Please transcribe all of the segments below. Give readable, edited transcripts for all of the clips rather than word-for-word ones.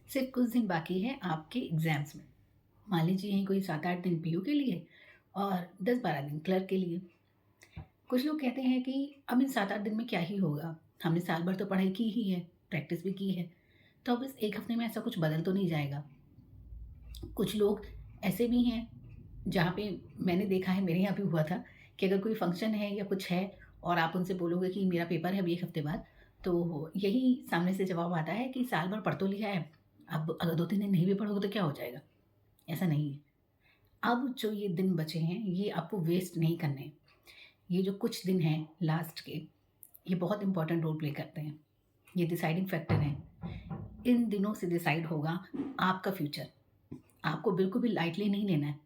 सिर्फ कुछ दिन बाकी है आपके एग्ज़ाम्स में। मान लीजिए यहीं कोई 7-8 दिन पीयू के लिए और 10-12 दिन क्लर्क के लिए। कुछ लोग कहते हैं कि अब इन 7-8 दिन में क्या ही होगा? हमने साल भर तो पढ़ाई की ही है, प्रैक्टिस भी की है, तो अब इस 1 हफ्ते में ऐसा कुछ बदल तो नहीं जाएगा। कुछ लोग ऐसे भी हैं जहाँ पे मैंने देखा है, मेरे यहाँ भी हुआ था कि अगर कोई फंक्शन है या कुछ है और आप उनसे बोलोगे कि मेरा पेपर है अभी 1 हफ्ते बाद, तो यही सामने से जवाब आता है कि साल भर पढ़ तो लिया है, अब अगर 2-3 दिन नहीं भी पढ़ोगे तो क्या हो जाएगा? ऐसा नहीं है। अब जो ये दिन बचे हैं, ये आपको वेस्ट नहीं करने हैं। ये जो कुछ दिन हैं लास्ट के, ये बहुत इम्पोर्टेंट रोल प्ले करते हैं। ये डिसाइडिंग फैक्टर हैं। इन दिनों से डिसाइड होगा आपका फ्यूचर। आपको बिल्कुल भी लाइटली नहीं लेना है।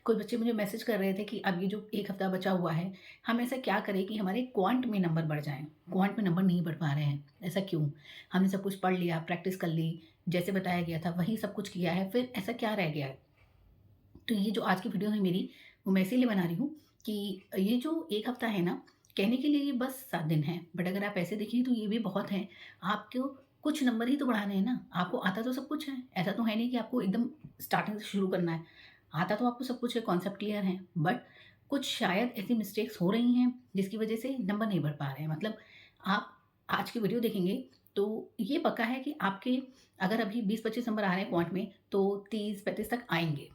कुछ बच्चे मुझे मैसेज कर रहे थे कि अब ये जो 1 हफ्ता बचा हुआ है, हम ऐसा क्या करें कि हमारे क्वांट में नंबर बढ़ जाएँ? क्वांट में नंबर नहीं बढ़ पा रहे हैं, ऐसा क्यों? हमने सब कुछ पढ़ लिया, प्रैक्टिस कर ली, जैसे बताया गया था वही सब कुछ किया है, फिर ऐसा क्या रह गया है? तो ये जो आज की वीडियो है मेरी, वो मैं इसीलिए बना रही हूँ कि ये जो 1 हफ्ता है ना, कहने के लिए ये बस 7 दिन है, बट अगर आप ऐसे देखिए तो ये भी बहुत है। आपको कुछ नंबर ही तो बढ़ाने हैं ना, आपको आता तो सब कुछ है। ऐसा तो है नहीं कि आपको एकदम स्टार्टिंग से शुरू करना है। आता तो आपको सब कुछ है, कॉन्सेप्ट क्लियर है, बट कुछ शायद ऐसी मिस्टेक्स हो रही हैं, जिसकी वजह से नंबर नहीं बढ़ पा रहे हैं। मतलब आप आज की वीडियो देखेंगे, तो ये पक्का है कि आपके अगर अभी 20-25 नंबर आ रहे हैं क्वांट में, तो 30-35 तक आएँगे।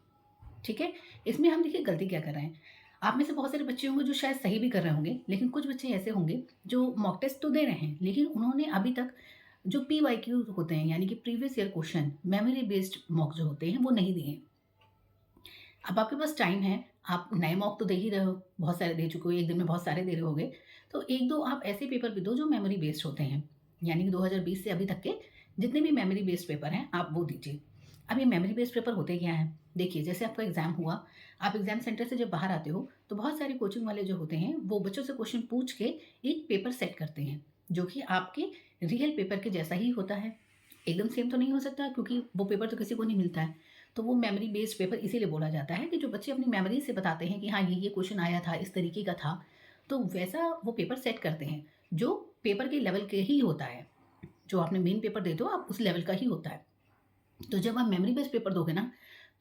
ठीक है? इसमें हम देखिए गलती क्या कर रहे हैं। आप में से बहुत सारे बच्चे होंगे जो शायद सही भी कर रहे होंगे, लेकिन कुछ बच्चे ऐसे होंगे जो मॉक टेस्ट तो दे रहे हैं, लेकिन उन्होंने अभी तक जो पीवाईक्यू होते हैं यानी कि previous year question memory based mock जो होते हैं वो नहीं दिए हैं। अब आपके पास टाइम है, आप नए मॉक तो दे ही रहे हो, बहुत सारे दे चुके हो, एक दिन में बहुत सारे दे रहे होगे, तो 1-2 आप ऐसे पेपर भी दो जो मेमोरी बेस्ड होते हैं, यानी कि 2020 से अभी तक के जितने भी मेमोरी बेस्ड पेपर हैं, आप वो दीजिए। अब ये मेमोरी बेस्ड पेपर होते क्या हैं? देखिए, जैसे आपका एग्ज़ाम हुआ, आप एग्ज़ाम सेंटर से जब बाहर आते हो, तो बहुत सारे कोचिंग वाले जो होते हैं, वो बच्चों से क्वेश्चन पूछ के एक पेपर सेट करते हैं, जो कि आपके रियल पेपर के जैसा ही होता है। एकदम सेम तो नहीं हो सकता क्योंकि वो पेपर तो किसी को नहीं मिलता है। तो वो मेमोरी बेस्ड पेपर इसीलिए बोला जाता है कि जो बच्चे अपनी मेमोरी से बताते हैं कि हाँ, ये क्वेश्चन आया था, इस तरीके का था, तो वैसा वो पेपर सेट करते हैं, जो पेपर के लेवल के ही होता है। जो आपने मेन पेपर देते हो, आप उस लेवल का ही होता है। तो जब आप मेमोरी बेस्ड पेपर दोगे ना,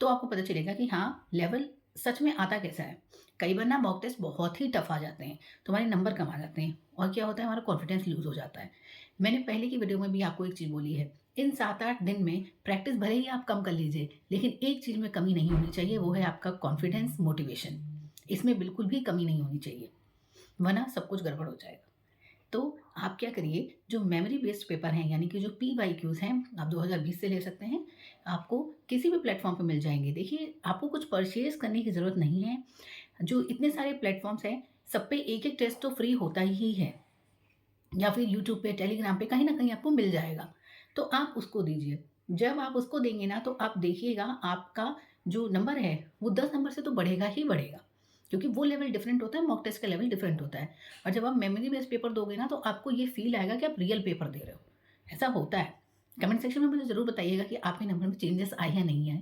तो आपको पता चलेगा कि हाँ, लेवल सच में आता कैसा है। कई बार ना मॉक टेस्ट बहुत ही टफ आ जाते हैं, तुम्हारे नंबर कम आ जाते हैं और क्या होता है, हमारा कॉन्फिडेंस लूज़ हो जाता है। मैंने पहले की वीडियो में भी आपको एक चीज़ बोली है, इन 7-8 दिन में प्रैक्टिस भले ही आप कम कर लीजिए, लेकिन एक चीज़ में कमी नहीं होनी चाहिए, वो है आपका कॉन्फिडेंस, मोटिवेशन। इसमें बिल्कुल भी कमी नहीं होनी चाहिए, वरना सब कुछ गड़बड़ हो जाएगा। तो आप क्या करिए, जो मेमोरी बेस्ड पेपर हैं यानी कि जो पीवाईक्यूज़ हैं, आप 2020 से ले सकते हैं। आपको किसी भी प्लेटफ़ॉर्म पे मिल जाएँगे। देखिए, आपको कुछ परचेज़ करने की ज़रूरत नहीं है। जो इतने सारे प्लेटफ़ॉर्म्स हैं, सब पे एक-एक टेस्ट तो फ्री होता ही है, या फिर यूट्यूब पे, टेलीग्राम पे कहीं न कहीं आपको मिल जाएगा। तो आप उसको दीजिए। जब आप उसको देंगे ना, तो आप देखिएगा आपका जो नंबर है, वो 10 नंबर से तो बढ़ेगा ही बढ़ेगा। क्योंकि वो लेवल डिफरेंट होता है, मॉक टेस्ट का लेवल डिफरेंट होता है। और जब आप मेमोरी बेस्ड पेपर दोगे ना, तो आपको ये फ़ील आएगा कि आप रियल पेपर दे रहे हो। ऐसा होता है। कमेंट सेक्शन में मुझे ज़रूर बताइएगा कि आपके नंबर में चेंजेस आए या नहीं आए।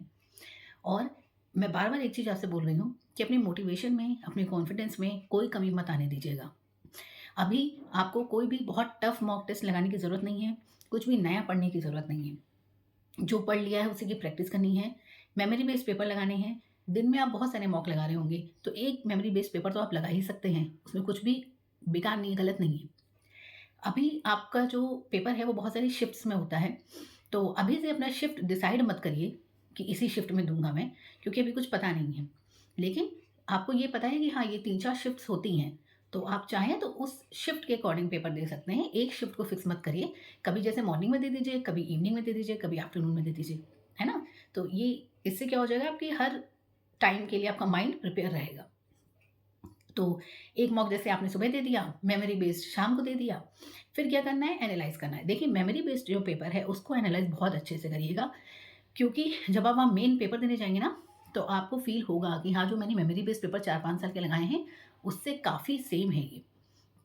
और मैं बार-बार एक चीज़ आपसे बोल रही हूँ कि अपनी मोटिवेशन में, अपने कॉन्फिडेंस में कोई कमी मत आने दीजिएगा। अभी आपको कोई भी बहुत टफ मॉक टेस्ट लगाने की ज़रूरत नहीं है, कुछ भी नया पढ़ने की ज़रूरत नहीं है। जो पढ़ लिया है उसी की प्रैक्टिस करनी है, मेमोरी बेस्ड पेपर लगाने हैं। दिन में आप बहुत सारे मॉक लगा रहे होंगे, तो एक मेमोरी बेस्ड पेपर तो आप लगा ही सकते हैं, उसमें कुछ भी बेकार नहीं है, गलत नहीं है। अभी आपका जो पेपर है वो बहुत सारी शिफ्ट्स में होता है, तो अभी से अपना शिफ्ट डिसाइड मत करिए कि इसी शिफ्ट में दूँगा मैं, क्योंकि अभी कुछ पता नहीं है। लेकिन आपको ये पता है कि हाँ, ये 3-4 शिफ्ट्स होती हैं, तो आप चाहें तो उस शिफ्ट के अकॉर्डिंग पेपर दे सकते हैं। एक शिफ्ट को फिक्स मत करिए, कभी जैसे मॉर्निंग में दे दीजिए, कभी इवनिंग में दे दीजिए, कभी आफ्टरनून में दे दीजिए, है ना? तो ये इससे क्या हो जाएगा, आपकी हर टाइम के लिए आपका माइंड प्रिपेयर रहेगा। तो एक मॉक जैसे आपने सुबह दे दिया, मेमोरी बेस्ड शाम को दे दिया, फिर क्या करना है, एनालाइज़ करना है। देखिए, मेमोरी बेस्ड जो पेपर है उसको एनालाइज़ बहुत अच्छे से करिएगा, क्योंकि जब आप वहाँ मेन पेपर देने जाएँगे ना, तो आपको फ़ील होगा कि हाँ, जो मैंने मेमोरी बेस्ड पेपर 4-5 साल के लगाए हैं, उससे काफ़ी सेम है ये।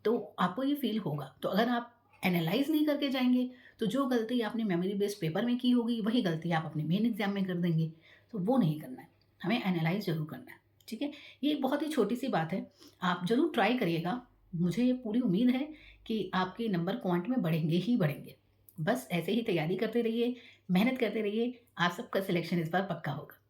तो आपको ये फ़ील होगा। तो अगर आप एनालाइज़ नहीं करके जाएँगे, तो जो गलती आपने मेमोरी बेस्ड पेपर में की होगी, वही गलती आप अपने मेन एग्ज़ाम में कर देंगे। तो वो नहीं करना है, हमें एनालाइज़ ज़रूर करना है, ठीक है? ये एक बहुत ही छोटी-सी बात है, आप ज़रूर ट्राई करिएगा। मुझे पूरी उम्मीद है कि आपके नंबर क्वांट में बढ़ेंगे ही बढ़ेंगे। बस ऐसे ही तैयारी करते रहिए, मेहनत करते रहिए, आप सबका सिलेक्शन इस बार पक्का होगा।